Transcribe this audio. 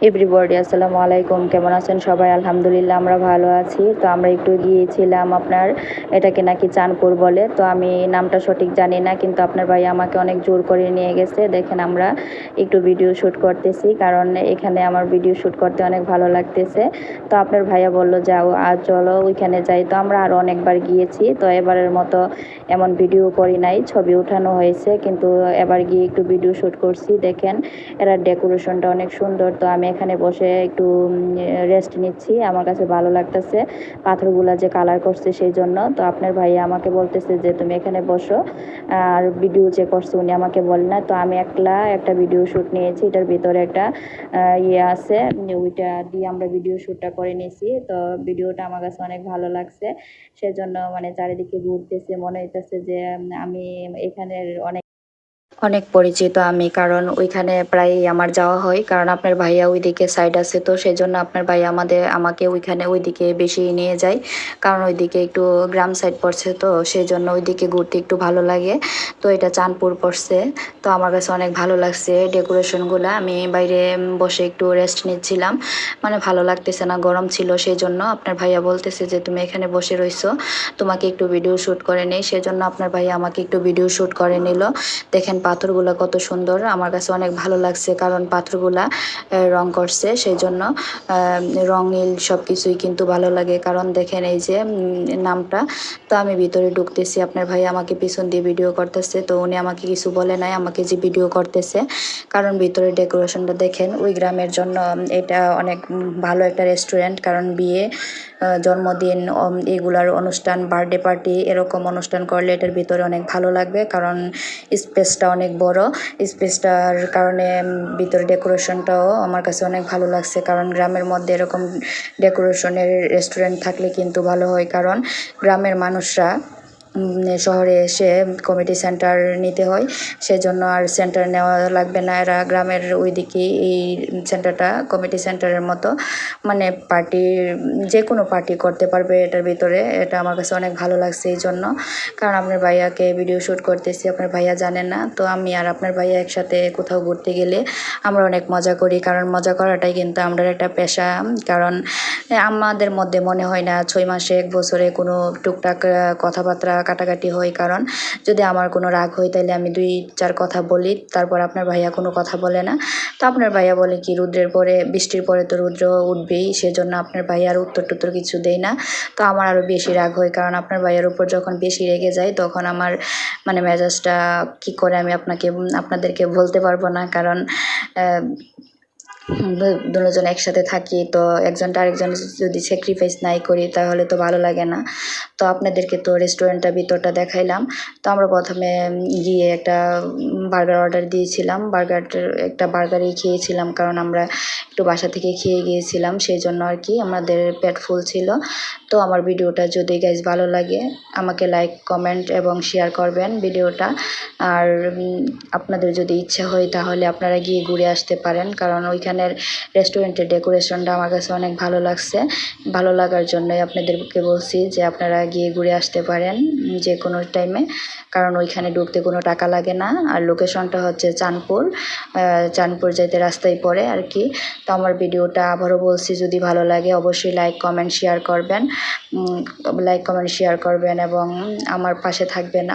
Everybody আসসালামু আলাইকুম, কেমন আছেন সবাই? আলহামদুলিল্লাহ আমরা ভালো আছি। তো আমরা একটু গিয়েছিলাম আপনার, এটাকে নাকি চাঁদপুর বলে, তো আমি নামটা সঠিক জানি না, কিন্তু আপনার ভাই আমাকে অনেক জোর করে নিয়ে গেছে। দেখেন আমরা একটু ভিডিও শ্যুট করতেছি, কারণ এখানে আমার ভিডিও শ্যুট করতে অনেক ভালো লাগতেছে। তো আপনার ভাইয়া বলল যাও আর চলো ওইখানে যাই। তো আমরা আরও অনেকবার গিয়েছি, তো এবারের মতো এমন ভিডিও করি নাই, ছবি উঠানো হয়েছে, কিন্তু এবার গিয়ে একটু ভিডিও শ্যুট করছি। দেখেন এরা ডেকোরেশনটা অনেক সুন্দর। তো আমি এখানে বসে একটু রেস্ট নিচ্ছি, আমার কাছে ভালো লাগতেছে পাথরগুলা যে কালার করছে সেই জন্য। তো আপনার ভাইয়া আমাকে বলতেছে যে তুমি এখানে বসো, আর ভিডিও যে করছে উনি আমাকে বলে না। তো আমি একলা একটা ভিডিও শ্যুট নিয়েছি, এটার ভিতরে একটা ইয়ে আছে, ওইটা দিয়ে আমরা ভিডিও শ্যুটটা করে নিয়েছি। তো ভিডিওটা আমার কাছে অনেক ভালো লাগছে, সেজন্য মানে চারিদিকে ঘুরতেছে, মনে হইতেছে যে আমি এখানের অনেক অনেক পরিচিত আমি, কারণ ওইখানে প্রায় আমার যাওয়া হয়, কারণ আপনার ভাইয়া ওইদিকে সাইড আছে, তো সেই জন্য আপনার ভাইয়া আমাকে ওইখানে ওইদিকে বেশি নিয়ে যায়, কারণ ওইদিকে একটু গ্রাম সাইড পড়ছে, তো সেই জন্য ওইদিকে ঘুরতে একটু ভালো লাগে। তো এটা চাঁদপুর পড়ছে। তো আমার কাছে অনেক ভালো লাগছে ডেকোরেশনগুলো। আমি বাইরে বসে একটু রেস্ট নিচ্ছিলাম, মানে ভালো লাগতেছে না, গরম ছিল, সেই জন্য আপনার ভাইয়া বলতেছে যে তুমি এখানে বসে রইছো, তোমাকে একটু ভিডিও শ্যুট করে নেই, সেজন্য আপনার ভাইয়া আমাকে একটু ভিডিও শ্যুট করে নিল। দেখেন পাথরগুলা কত সুন্দর, আমার কাছে অনেক ভালো লাগছে, কারণ পাথরগুলা রং করছে, সেই জন্য রং নীল সব কিছুই কিন্তু ভালো লাগে। কারণ দেখেন এই যে নামটা। তো আমি ভিতরে ঢুকতেছি, আপনার ভাই আমাকে পিছন দিয়ে ভিডিও করতেছে, তো উনি আমাকে কিছু বলে নাই, আমাকে যে ভিডিও করতেছে, কারণ ভিতরে ডেকোরেশনটা দেখেন ওই গ্রামের জন্য এটা অনেক ভালো একটা রেস্টুরেন্ট, কারণ বিয়ে, জন্মদিন, এগুলার অনুষ্ঠান, বার্থডে পার্টি, এরকম অনুষ্ঠান করলে এটার ভিতরে অনেক ভালো লাগবে, কারণ স্পেসটা অনেক বড়। স্পেসটার কারণে ভিতরে ডেকোরেশনটাও আমার কাছে অনেক ভালো লাগছে, কারণ গ্রামের মধ্যে এরকম ডেকোরেশনের রেস্টুরেন্ট থাকলে কিন্তু ভালো হয়, কারণ গ্রামের মানুষরা শহরে এসে কমিটি সেন্টার নিতে হয়, সেজন্য আর সেন্টার নেওয়া লাগবে না, এরা গ্রামের ওইদিকে এই সেন্টারটা কমিটি সেন্টারের মতো, মানে পার্টি, যে কোনো পার্টি করতে পারবে এটার ভিতরে। এটা আমার কাছে অনেক ভালো লাগছে এই জন্য, কারণ আপনার ভাইয়াকে ভিডিও শ্যুট করতেছি, আপনার ভাইয়া জানেন না, তো আমি আর আপনার ভাইয়া একসাথে কোথাও ঘুরতে গেলে আমরা অনেক মজা করি, কারণ মজা করাটাই কিন্তু আমাদের একটা পেশা। কারণ আমাদের মধ্যে মনে হয় না 6 মাসে 1 বছরে কোনো টুকটাক কথাবার্তা কাটাকাটি হয়, কারণ যদি আমার কোনো রাগ হয় তাহলে আমি 2-4 কথা বলি, তারপর আপনার ভাইয়া কোনো কথা বলে না। তো আপনার ভাইয়া বলে কি বৃষ্টির পরে তো রুদ্র উঠবেই, সেজন্য আপনার ভাইয়ার উত্তর টুত্তর কিছু দেয় না। তো আমার আরও বেশি রাগ হয়, কারণ আপনার ভাইয়ের উপর যখন বেশি রেগে যায় তখন আমার মানে মেজাজটা কী করে আমি আপনাদেরকে বলতে পারবো না, কারণ দুজন একসাথে থাকি, তো একজনটা আরেকজন যদি স্যাক্রিফাইস নাই করি তাহলে তো ভালো লাগে না। তো আপনাদেরকে তো রেস্টুরেন্টটার ভিতরটা দেখাইলাম। তো আমরা প্রথমে গিয়ে একটা বার্গার অর্ডার দিয়েছিলাম, একটা বার্গারই খেয়েছিলাম, কারণ আমরা একটু বাসা থেকে খেয়ে গিয়েছিলাম, সেই জন্য আর কি আমাদের পেট ফুল ছিল। তো আমার ভিডিওটা যদি গাইজ ভালো লাগে আমাকে লাইক, কমেন্ট এবং শেয়ার করবেন ভিডিওটা। আর আপনাদের যদি ইচ্ছা হয় তাহলে আপনারা গিয়ে ঘুরে আসতে পারেন, কারণ ওইখানের রেস্টুরেন্টের ডেকোরেশনটা আমার কাছে অনেক ভালো লাগছে। ভালো লাগার জন্যই আপনাদেরকে বলছি যে আপনারা গিয়ে ঘুরে আসতে পারেন যে কোনো টাইমে, কারণ ওইখানে ঢুকতে কোনো টাকা লাগে না। আর লোকেশনটা হচ্ছে চাঁদপুর যাইতে রাস্তায় পড়ে আর কি। তো আমার ভিডিওটা আবারও বলছি, যদি ভালো লাগে অবশ্যই লাইক, কমেন্ট, শেয়ার করবেন এবং আমার পাশে থাকবেন।